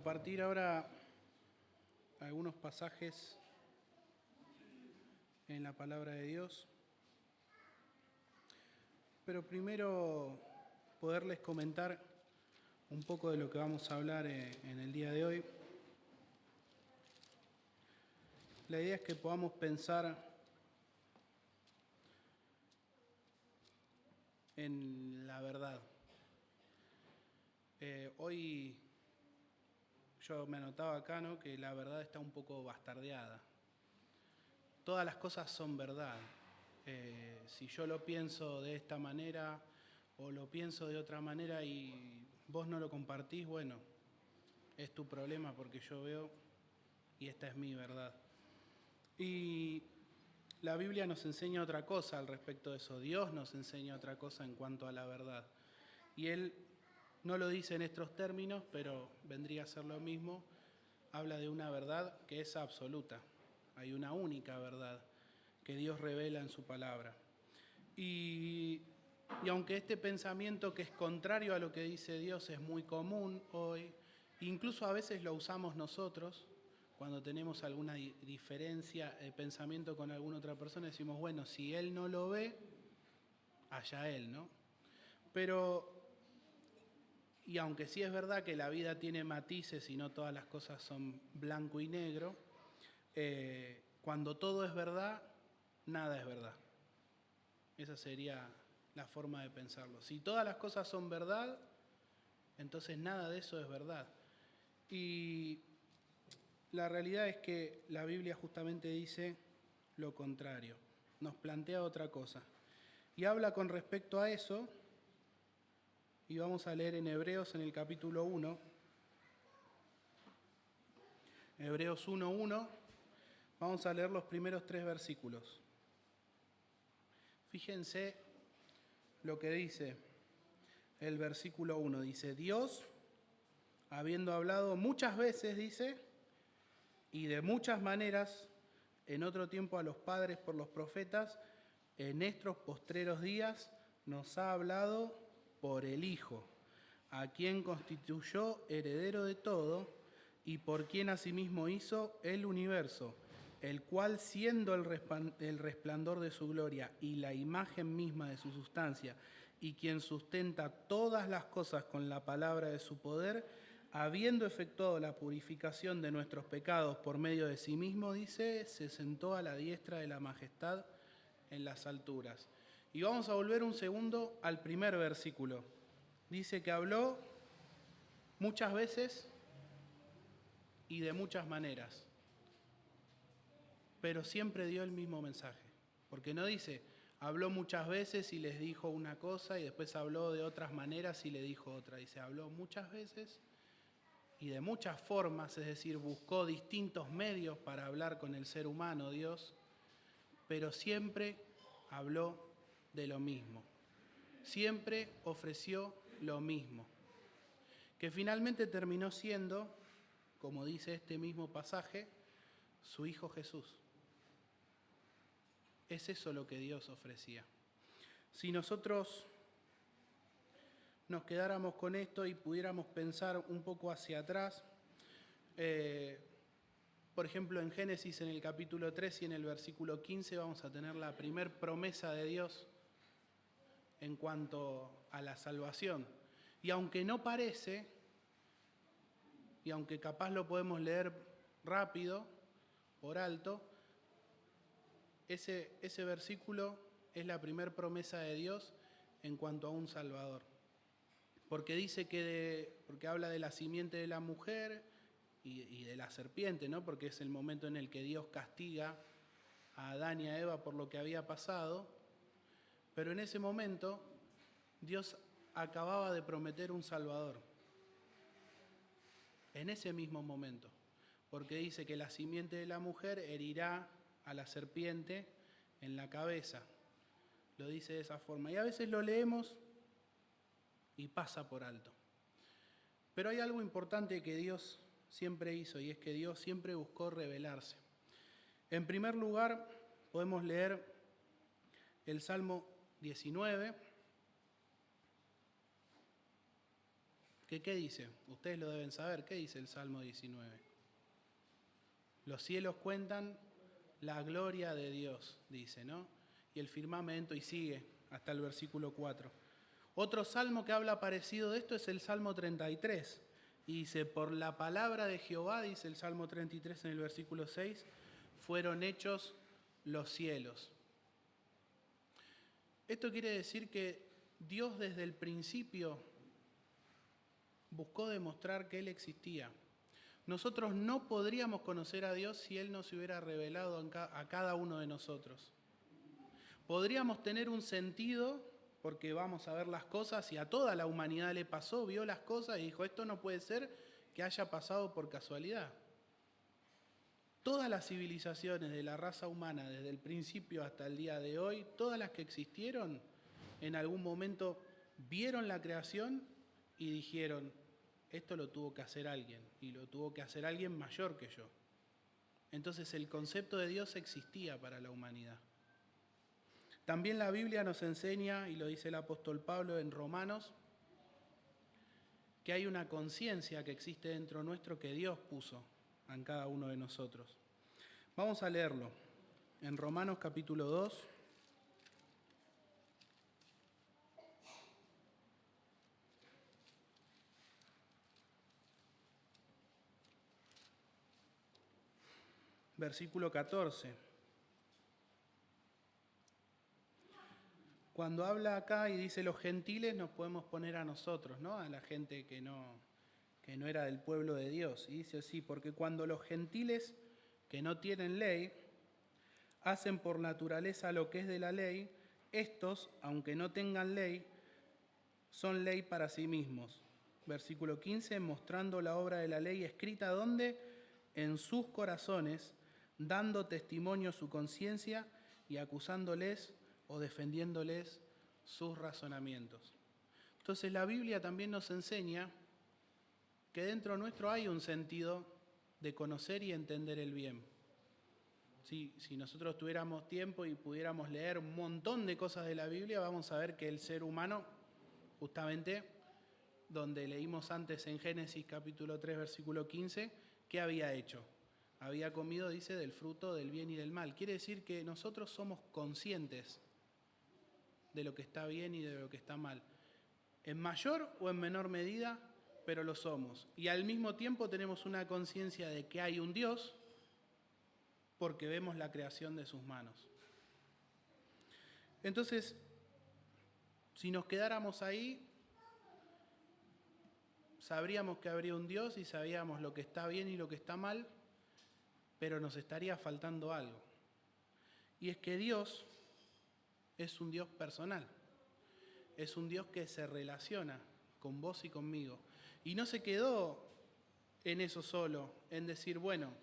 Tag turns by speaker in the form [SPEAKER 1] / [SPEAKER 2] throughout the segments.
[SPEAKER 1] Compartir ahora algunos pasajes en la palabra de Dios, pero primero poderles comentar un poco de lo que vamos a hablar en el día de hoy. La idea es que podamos pensar en la verdad. Hoy yo me anotaba acá, ¿no?, que la verdad está un poco bastardeada. Todas las cosas son verdad. Si yo lo pienso de esta manera o lo pienso de otra manera y vos no lo compartís, bueno, es tu problema porque yo veo y esta es mi verdad. Y la Biblia nos enseña otra cosa al respecto de eso. Dios nos enseña otra cosa en cuanto a la verdad. Y Él no lo dice en estos términos, pero vendría a ser lo mismo. Habla de una verdad que es absoluta. Hay una única verdad que Dios revela en su palabra. Y aunque este pensamiento que es contrario a lo que dice Dios es muy común hoy, incluso a veces lo usamos nosotros, cuando tenemos alguna diferencia de pensamiento con alguna otra persona, decimos, bueno, si él no lo ve, allá él, ¿no? Pero, y aunque sí es verdad que la vida tiene matices y no todas las cosas son blanco y negro, cuando todo es verdad, nada es verdad. Esa sería la forma de pensarlo. Si todas las cosas son verdad, entonces nada de eso es verdad. Y la realidad es que la Biblia justamente dice lo contrario, nos plantea otra cosa. Y habla con respecto a eso, y vamos a leer en Hebreos en el capítulo 1, Hebreos 1:1, vamos a leer los primeros 3 versículos. Fíjense lo que dice el versículo 1, dice, Dios, habiendo hablado muchas veces, dice, y de muchas maneras, en otro tiempo a los padres por los profetas, en estos postreros días nos ha hablado por el Hijo, a quien constituyó heredero de todo y por quien asimismo hizo el universo, el cual siendo el resplandor de su gloria y la imagen misma de su sustancia, y quien sustenta todas las cosas con la palabra de su poder, habiendo efectuado la purificación de nuestros pecados por medio de sí mismo, dice, se sentó a la diestra de la majestad en las alturas. Y vamos a volver un segundo al primer versículo. Dice que habló muchas veces y de muchas maneras, pero siempre dio el mismo mensaje. Porque no dice, habló muchas veces y les dijo una cosa y después habló de otras maneras y le dijo otra. Dice, habló muchas veces y de muchas formas, es decir, buscó distintos medios para hablar con el ser humano, Dios, pero siempre habló de lo mismo. Siempre ofreció lo mismo, que finalmente terminó siendo, como dice este mismo pasaje, su Hijo Jesús. Es eso lo que Dios ofrecía. Si nosotros nos quedáramos con esto y pudiéramos pensar un poco hacia atrás, por ejemplo, en Génesis en el capítulo 3 y en el versículo 15 vamos a tener la primer promesa de Dios en cuanto a la salvación. Y aunque no parece, y aunque capaz lo podemos leer rápido, por alto, ese versículo es la primer promesa de Dios en cuanto a un Salvador. Porque dice porque habla de la simiente de la mujer y de la serpiente, ¿no? Porque es el momento en el que Dios castiga a Adán y a Eva por lo que había pasado. Pero en ese momento Dios acababa de prometer un Salvador. En ese mismo momento. Porque dice que la simiente de la mujer herirá a la serpiente en la cabeza. Lo dice de esa forma. Y a veces lo leemos y pasa por alto. Pero hay algo importante que Dios siempre hizo, y es que Dios siempre buscó revelarse. En primer lugar, podemos leer el Salmo 19, ¿Qué dice? Ustedes lo deben saber. ¿Qué dice el Salmo 19? Los cielos cuentan la gloria de Dios, dice, ¿no? Y el firmamento, y sigue hasta el versículo 4. Otro salmo que habla parecido de esto es el Salmo 33. Y dice, por la palabra de Jehová, dice el Salmo 33 en el versículo 6, fueron hechos los cielos. Esto quiere decir que Dios desde el principio buscó demostrar que Él existía. Nosotros no podríamos conocer a Dios si Él no se hubiera revelado a cada uno de nosotros. Podríamos tener un sentido, porque vamos a ver las cosas, y a toda la humanidad le pasó, vio las cosas y dijo, esto no puede ser que haya pasado por casualidad. Todas las civilizaciones de la raza humana, desde el principio hasta el día de hoy, todas las que existieron, en algún momento vieron la creación y dijeron, esto lo tuvo que hacer alguien, y lo tuvo que hacer alguien mayor que yo. Entonces el concepto de Dios existía para la humanidad. También la Biblia nos enseña, y lo dice el apóstol Pablo en Romanos, que hay una conciencia que existe dentro nuestro que Dios puso en cada uno de nosotros. Vamos a leerlo en Romanos capítulo 2. Versículo 14. Cuando habla acá y dice los gentiles, nos podemos poner a nosotros, ¿no? A la gente que no era del pueblo de Dios. Y dice así, porque cuando los gentiles que no tienen ley hacen por naturaleza lo que es de la ley, estos, aunque no tengan ley, son ley para sí mismos. Versículo 15, mostrando la obra de la ley escrita, ¿dónde? En sus corazones, dando testimonio su conciencia y acusándoles o defendiéndoles sus razonamientos. Entonces la Biblia también nos enseña que dentro nuestro hay un sentido de conocer y entender el bien. Si nosotros tuviéramos tiempo y pudiéramos leer un montón de cosas de la Biblia, vamos a ver que el ser humano, justamente donde leímos antes en Génesis capítulo 3, versículo 15, ¿qué había hecho? Había comido, dice, del fruto del bien y del mal. Quiere decir que nosotros somos conscientes de lo que está bien y de lo que está mal. En mayor o en menor medida, pero lo somos. Y al mismo tiempo tenemos una conciencia de que hay un Dios porque vemos la creación de sus manos. Entonces, si nos quedáramos ahí, sabríamos que habría un Dios y sabríamos lo que está bien y lo que está mal, pero nos estaría faltando algo. Y es que Dios es un Dios personal. Es un Dios que se relaciona con vos y conmigo. Y no se quedó en eso solo, en decir, bueno,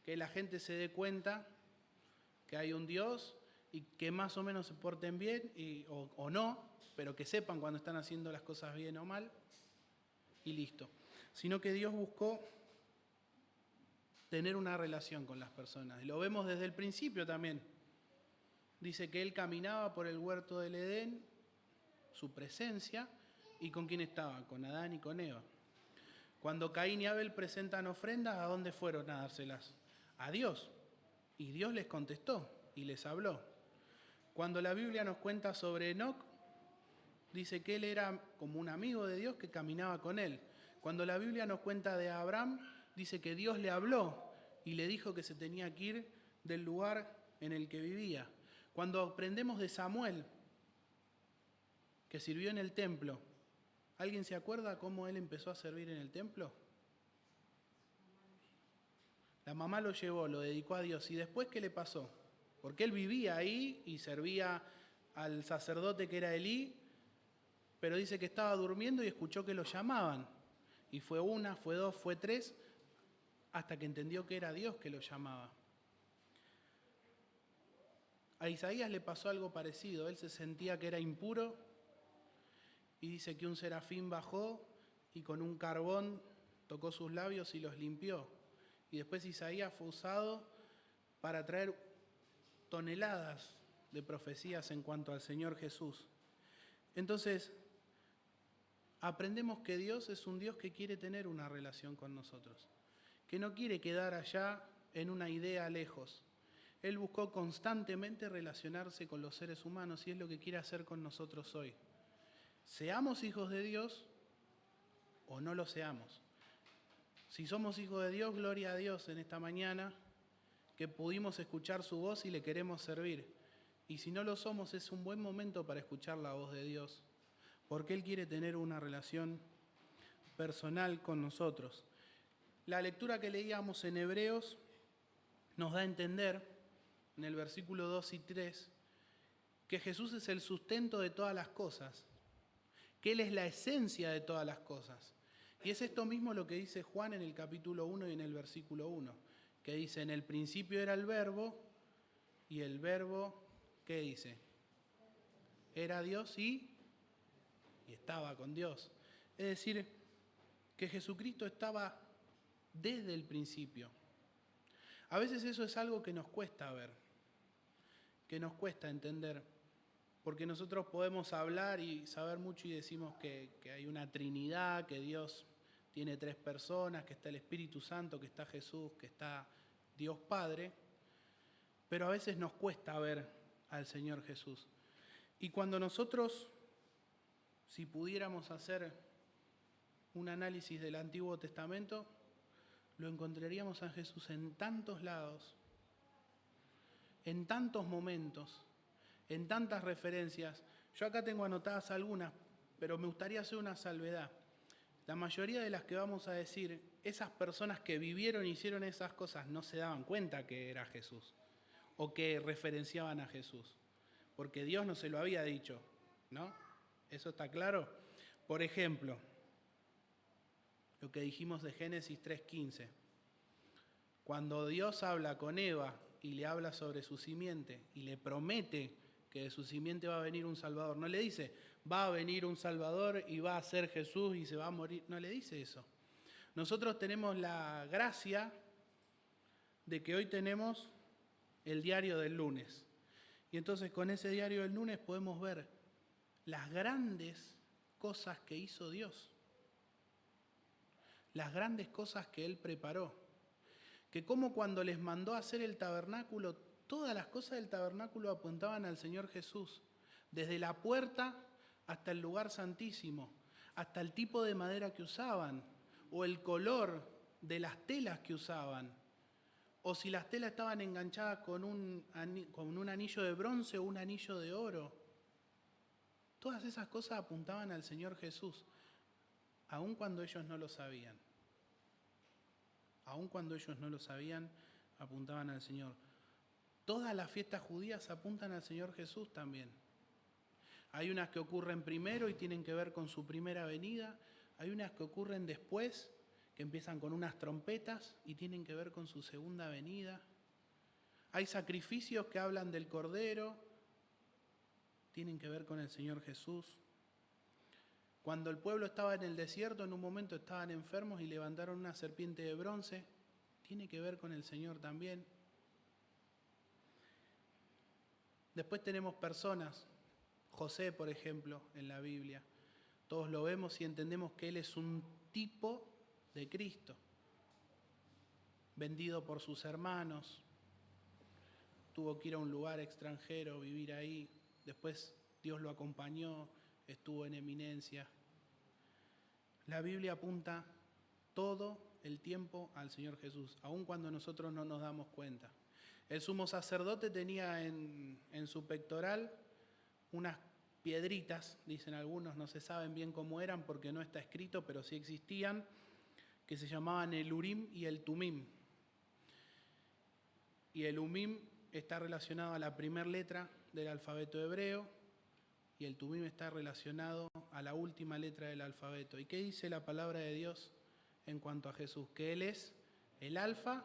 [SPEAKER 1] que la gente se dé cuenta que hay un Dios y que más o menos se porten bien o no, pero que sepan cuando están haciendo las cosas bien o mal, y listo. Sino que Dios buscó tener una relación con las personas. Y lo vemos desde el principio también. Dice que Él caminaba por el huerto del Edén, su presencia, y ¿con quién estaba? Con Adán y con Eva. Cuando Caín y Abel presentan ofrendas, ¿a dónde fueron a dárselas? A Dios. Y Dios les contestó y les habló. Cuando la Biblia nos cuenta sobre Enoc, dice que él era como un amigo de Dios que caminaba con él. Cuando la Biblia nos cuenta de Abraham, dice que Dios le habló y le dijo que se tenía que ir del lugar en el que vivía. Cuando aprendemos de Samuel, que sirvió en el templo, ¿alguien se acuerda cómo él empezó a servir en el templo? La mamá lo llevó, lo dedicó a Dios. ¿Y después qué le pasó? Porque él vivía ahí y servía al sacerdote que era Elí, pero dice que estaba durmiendo y escuchó que lo llamaban. Y fue una, fue dos, fue tres, hasta que entendió que era Dios que lo llamaba. A Isaías le pasó algo parecido. Él se sentía que era impuro y dice que un serafín bajó y con un carbón tocó sus labios y los limpió. Y después Isaías fue usado para traer toneladas de profecías en cuanto al Señor Jesús. Entonces, aprendemos que Dios es un Dios que quiere tener una relación con nosotros, que no quiere quedar allá en una idea lejos. Él buscó constantemente relacionarse con los seres humanos y es lo que quiere hacer con nosotros hoy. Seamos hijos de Dios o no lo seamos. Si somos hijos de Dios, gloria a Dios en esta mañana, que pudimos escuchar su voz y le queremos servir. Y si no lo somos, es un buen momento para escuchar la voz de Dios, porque Él quiere tener una relación personal con nosotros. La lectura que leíamos en Hebreos nos da a entender, en el versículo 2 y 3, que Jesús es el sustento de todas las cosas, que Él es la esencia de todas las cosas. Y es esto mismo lo que dice Juan en el capítulo 1 y en el versículo 1, que dice, en el principio era el verbo, y el verbo, ¿qué dice? Era Dios y estaba con Dios. Es decir, que Jesucristo estaba desde el principio. A veces eso es algo que nos cuesta ver, que nos cuesta entender, porque nosotros podemos hablar y saber mucho y decimos que hay una Trinidad, que Dios tiene 3 personas, que está el Espíritu Santo, que está Jesús, que está Dios Padre, pero a veces nos cuesta ver al Señor Jesús. Y cuando nosotros, si pudiéramos hacer un análisis del Antiguo Testamento, lo encontraríamos a Jesús en tantos lados, en tantos momentos, en tantas referencias. Yo acá tengo anotadas algunas, pero me gustaría hacer una salvedad. La mayoría de las que vamos a decir, esas personas que vivieron y hicieron esas cosas no se daban cuenta que era Jesús o que referenciaban a Jesús, porque Dios no se lo había dicho, ¿no? ¿Eso está claro? Por ejemplo, lo que dijimos de Génesis 3:15. Cuando Dios habla con Eva y le habla sobre su simiente y le promete que de su simiente va a venir un Salvador, no le dice, va a venir un Salvador y va a ser Jesús y se va a morir, no le dice eso. Nosotros tenemos la gracia de que hoy tenemos el diario del lunes. Y entonces con ese diario del lunes podemos ver las grandes cosas que hizo Dios, las grandes cosas que Él preparó. Que como cuando les mandó a hacer el tabernáculo, todas las cosas del tabernáculo apuntaban al Señor Jesús, desde la puerta hasta el lugar santísimo, hasta el tipo de madera que usaban, o el color de las telas que usaban, o si las telas estaban enganchadas con un anillo de bronce o un anillo de oro. Todas esas cosas apuntaban al Señor Jesús, aun cuando ellos no lo sabían. Aun cuando ellos no lo sabían, apuntaban al Señor. Todas las fiestas judías apuntan al Señor Jesús también. Hay unas que ocurren primero y tienen que ver con su primera venida. Hay unas que ocurren después, que empiezan con unas trompetas y tienen que ver con su segunda venida. Hay sacrificios que hablan del Cordero, tienen que ver con el Señor Jesús. Cuando el pueblo estaba en el desierto, en un momento estaban enfermos y levantaron una serpiente de bronce. Tiene que ver con el Señor también. Después tenemos personas, José, por ejemplo, en la Biblia. Todos lo vemos y entendemos que él es un tipo de Cristo, vendido por sus hermanos. Tuvo que ir a un lugar extranjero, vivir ahí. Después Dios lo acompañó, estuvo en eminencia. La Biblia apunta todo el tiempo al Señor Jesús, aun cuando nosotros no nos damos cuenta. El sumo sacerdote tenía en su pectoral unas piedritas, dicen algunos, no se saben bien cómo eran porque no está escrito, pero sí existían, que se llamaban el Urim y el Tumim. Y el Urim está relacionado a la primera letra del alfabeto hebreo y el Tumim está relacionado a la última letra del alfabeto. ¿Y qué dice la palabra de Dios en cuanto a Jesús? Que Él es el alfa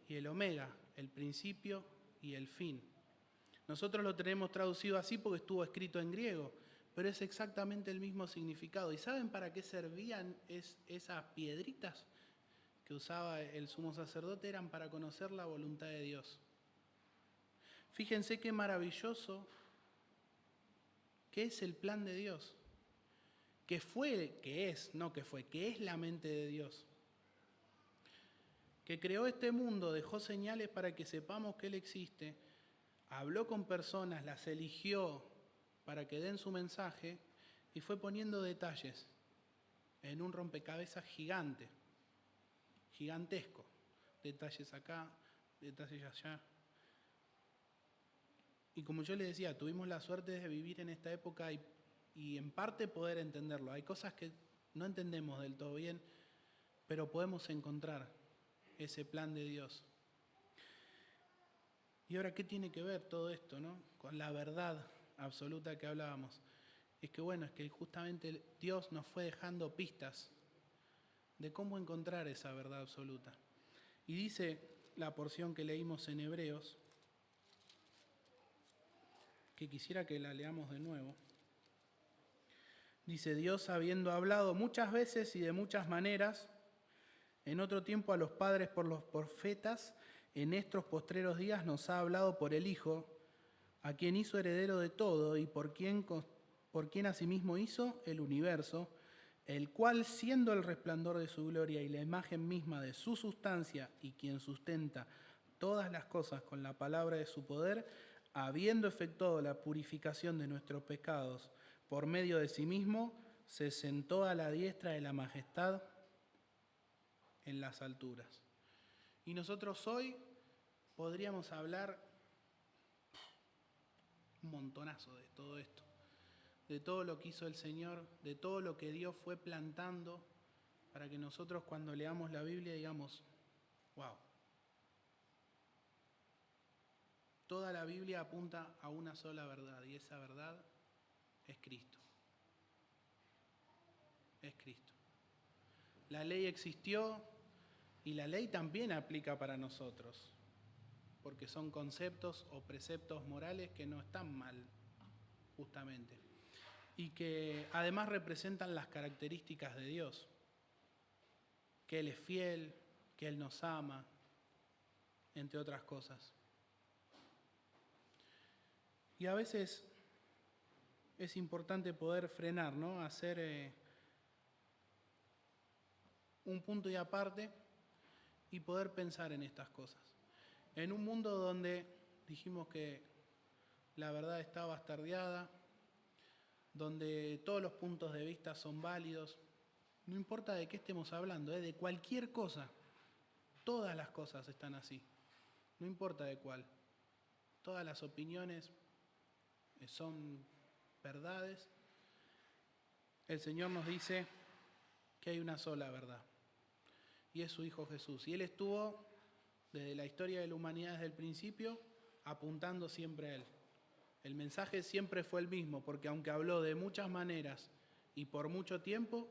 [SPEAKER 1] y el omega, el principio y el fin. Nosotros lo tenemos traducido así porque estuvo escrito en griego, pero es exactamente el mismo significado. ¿Y saben para qué servían esas piedritas que usaba el sumo sacerdote? Eran para conocer la voluntad de Dios. Fíjense qué maravilloso que es el plan de Dios. que es la mente de Dios, que creó este mundo, dejó señales para que sepamos que Él existe, habló con personas, las eligió para que den su mensaje y fue poniendo detalles en un rompecabezas gigantesco. Detalles acá, detalles allá. Y como yo les decía, tuvimos la suerte de vivir en esta época y en parte poder entenderlo. Hay cosas que no entendemos del todo bien, pero podemos encontrar ese plan de Dios. Y ahora, ¿qué tiene que ver todo esto, no? Con la verdad absoluta que hablábamos. Es que justamente Dios nos fue dejando pistas de cómo encontrar esa verdad absoluta. Y dice la porción que leímos en Hebreos, que quisiera que la leamos de nuevo. Dice: Dios, habiendo hablado muchas veces y de muchas maneras, en otro tiempo a los padres por los profetas, en estos postreros días nos ha hablado por el Hijo, a quien hizo heredero de todo y por quien asimismo hizo el universo, el cual, siendo el resplandor de su gloria y la imagen misma de su sustancia, y quien sustenta todas las cosas con la palabra de su poder, habiendo efectuado la purificación de nuestros pecados por medio de sí mismo, se sentó a la diestra de la majestad en las alturas. Y nosotros hoy podríamos hablar un montonazo de todo esto, de todo lo que hizo el Señor, de todo lo que Dios fue plantando para que nosotros cuando leamos la Biblia digamos, wow. Toda la Biblia apunta a una sola verdad y esa verdad es Cristo. Es Cristo. La ley existió y la ley también aplica para nosotros, porque son conceptos o preceptos morales que no están mal, justamente, y que además representan las características de Dios, que Él es fiel, que Él nos ama, entre otras cosas. Y a veces es importante poder frenar, ¿no? Hacer un punto y aparte y poder pensar en estas cosas. En un mundo donde dijimos que la verdad está bastardeada, donde todos los puntos de vista son válidos, no importa de qué estemos hablando, de cualquier cosa, todas las cosas están así, no importa de cuál. Todas las opiniones son verdades. El Señor nos dice que hay una sola verdad, y es su Hijo Jesús. Y Él estuvo desde la historia de la humanidad, desde el principio, apuntando siempre a Él. El mensaje siempre fue el mismo, porque aunque habló de muchas maneras y por mucho tiempo,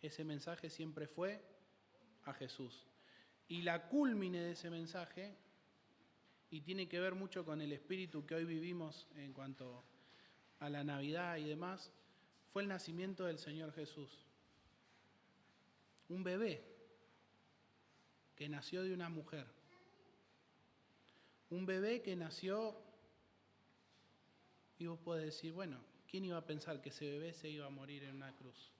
[SPEAKER 1] ese mensaje siempre fue a Jesús. Y la cúlmine de ese mensaje, y tiene que ver mucho con el espíritu que hoy vivimos en cuanto a la Navidad y demás, fue el nacimiento del Señor Jesús. Un bebé que nació de una mujer. Un bebé que nació, y vos podés decir, bueno, ¿quién iba a pensar que ese bebé se iba a morir en una cruz?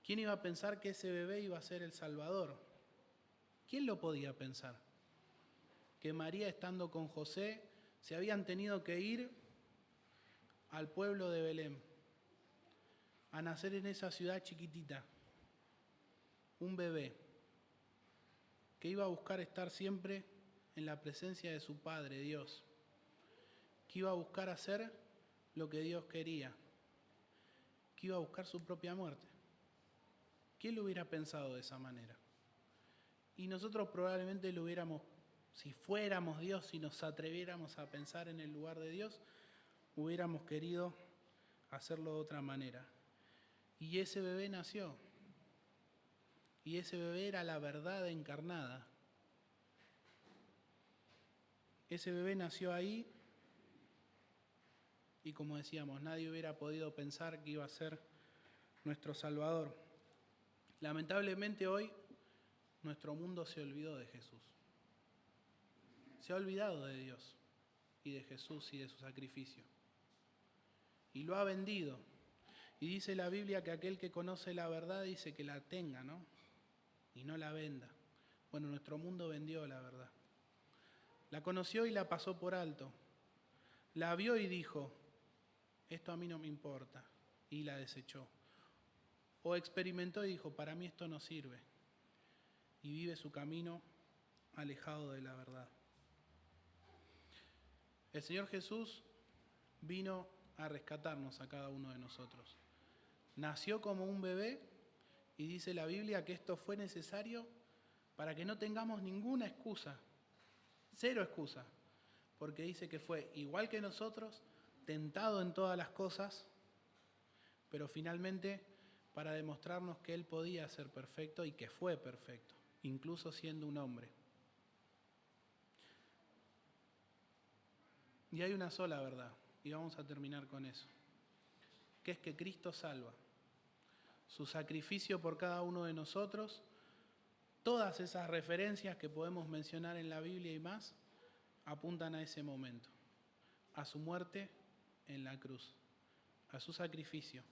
[SPEAKER 1] ¿Quién iba a pensar que ese bebé iba a ser el Salvador? ¿Quién lo podía pensar? Que María, estando con José, se habían tenido que ir al pueblo de Belén, a nacer en esa ciudad chiquitita. Un bebé que iba a buscar estar siempre en la presencia de su Padre, Dios, que iba a buscar hacer lo que Dios quería, que iba a buscar su propia muerte. ¿Quién lo hubiera pensado de esa manera? Y nosotros probablemente lo hubiéramos, si fuéramos Dios, si nos atreviéramos a pensar en el lugar de Dios, hubiéramos querido hacerlo de otra manera. Y ese bebé nació. Y ese bebé era la verdad encarnada. Ese bebé nació ahí y, como decíamos, nadie hubiera podido pensar que iba a ser nuestro Salvador. Lamentablemente hoy nuestro mundo se olvidó de Jesús. Se ha olvidado de Dios y de Jesús y de su sacrificio. Y lo ha vendido. Y dice la Biblia que aquel que conoce la verdad dice que la tenga, ¿no? Y no la venda. Bueno, nuestro mundo vendió la verdad. La conoció y la pasó por alto. La vio y dijo, esto a mí no me importa, y la desechó. O experimentó y dijo, para mí esto no sirve, y vive su camino alejado de la verdad. El Señor Jesús vino a rescatarnos a cada uno de nosotros. Nació como un bebé y dice la Biblia que esto fue necesario para que no tengamos ninguna excusa, cero excusa, porque dice que fue igual que nosotros, tentado en todas las cosas, pero finalmente para demostrarnos que Él podía ser perfecto y que fue perfecto, incluso siendo un hombre. Y hay una sola verdad, y vamos a terminar con eso, que es que Cristo salva. Su sacrificio por cada uno de nosotros, todas esas referencias que podemos mencionar en la Biblia y más, apuntan a ese momento, a su muerte en la cruz, a su sacrificio,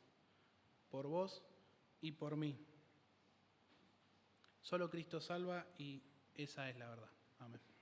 [SPEAKER 1] por vos y por mí. Solo Cristo salva y esa es la verdad. Amén.